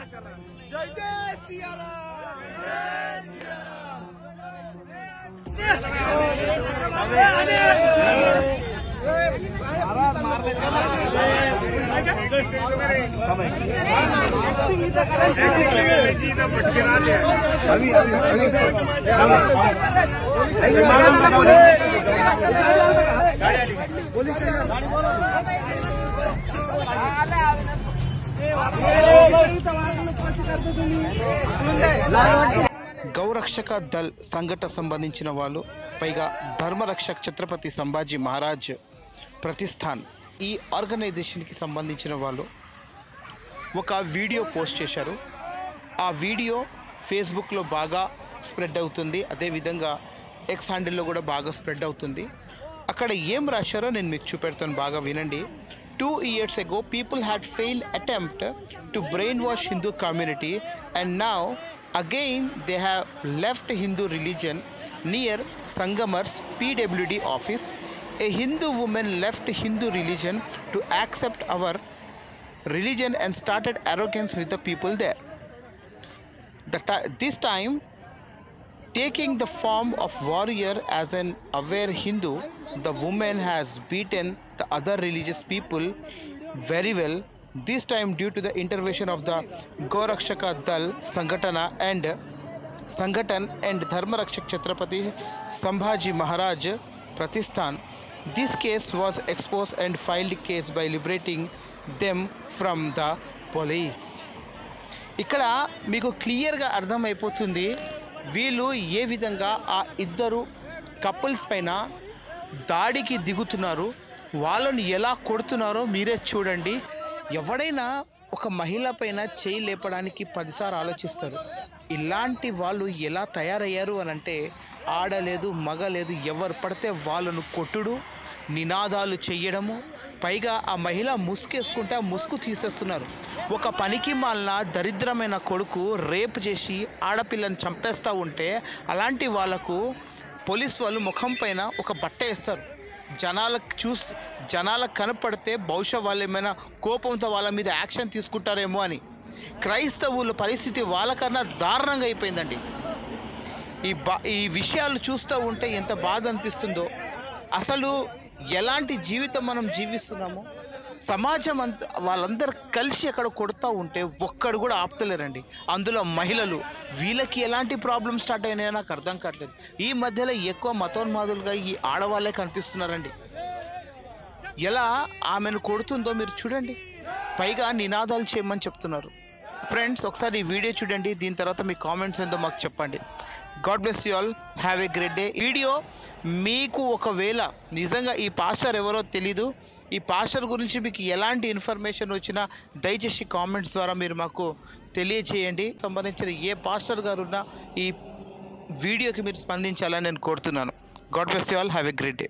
जय जय सिया राम। గౌరక్షక దళ్ సంఘటన సంబంధించిన వాళ్ళు, పైగా ధర్మరక్షక్ ఛత్రపతి సంభాజీ మహారాజ్ ప్రతిష్టాన్ ఈ ఆర్గనైజేషన్కి సంబంధించిన వాళ్ళు ఒక వీడియో పోస్ట్ చేశారు. ఆ వీడియో ఫేస్బుక్లో బాగా స్ప్రెడ్ అవుతుంది, అదేవిధంగా ఎక్స్ హ్యాండిల్లో కూడా బాగా స్ప్రెడ్ అవుతుంది. అక్కడ ఏం రాశారో నేను మీకు చూపెడతాను, బాగా వినండి. 2 years ago, people had failed attempt to brainwash Hindu community, and now again they have left Hindu religion near Sangamar's PWD office. A Hindu woman left Hindu religion to accept our religion and started arrogance with the people there. This time, taking the form of warrior as an aware Hindu, the woman has beaten the other religious people very well. This time, due to the intervention of the Gaurakshaka Dal Sanghatan and Dharmarakshak Chhatrapati Sambhaji Maharaj Pratishthan, this case was exposed and filed case by liberating them from the police. ఇక్కడ మీకు క్లియర్గా అర్థమైపోతుంది వీళ్ళు ఏ విధంగా ఆ ఇద్దరు couples పైన దాడికి దిగుతున్నారు, వాళ్ళను ఎలా కొడుతున్నారో మీరే చూడండి. ఎవడైనా ఒక మహిళ పైన చేయి లేపడానికి 10 సార్లు ఆలోచిస్తారు. ఇలాంటి వాళ్ళు ఎలా తయారయ్యారు అని అంటే, ఆడలేదు మగలేదు ఎవరు పడితే వాళ్ళను కొట్టుడు, నినాదాలు చెయ్యడము, పైగా ఆ మహిళ ముసుకేసుకుంటే ఆ ముసుగు తీసేస్తున్నారు. ఒక పనికి మాలిన దరిద్రమైన కొడుకు రేప్ చేసి ఆడపిల్లని చంపేస్తూ ఉంటే అలాంటి వాళ్ళకు పోలీస్ వాళ్ళు ముఖం పైన ఒక బట్ట వేస్తారు. జనాలకు కనపడితే బహుశా వాళ్ళు ఏమైనా కోపంతో వాళ్ళ మీద యాక్షన్ తీసుకుంటారేమో అని. క్రైస్తవుల పరిస్థితి వాళ్ళకన్నా దారుణంగా అయిపోయిందండి. ఈ విషయాలు చూస్తూ ఉంటే ఎంత బాధ అనిపిస్తుందో. అసలు ఎలాంటి జీవితం మనం జీవిస్తున్నామో, సమాజం అంతా వాళ్ళందరూ కలిసి అక్కడ కొడుతూ ఉంటే ఒక్కడు కూడా ఆపుతలేరండి. అందులో మహిళలు, వీళ్ళకి ఎలాంటి ప్రాబ్లమ్ స్టార్ట్ అయినాయో నాకు అర్థం కావట్లేదు. ఈ మధ్యలో ఎక్కువ మతోన్మాదులుగా ఈ ఆడవాళ్ళే కనిపిస్తున్నారండి. ఎలా ఆమెను కొడుతుందో మీరు చూడండి, పైగా నినాదాలు చేయమని చెప్తున్నారు. ఫ్రెండ్స్, ఒకసారి ఈ వీడియో చూడండి, దీని తర్వాత మీ కామెంట్స్ ఏందో మాకు చెప్పండి. God bless you all, have a great day. Video మీకు ఒకవేళ నిజంగా ఈ పాస్టర్ ఎవరో తెలీదు, ఈ పాస్టర్ గురించి మీకు ఎలాంటి ఇన్ఫర్మేషన్ వచ్చినా దయచేసి కామెంట్స్ ద్వారా మీరు మాకు తెలియచేయండి. సంబంధించిన ఏ పాస్టర్ గారు ఉన్నా ఈ వీడియోకి మీరు స్పందించాలని నేను కోరుతున్నాను. God bless you all, have a great day.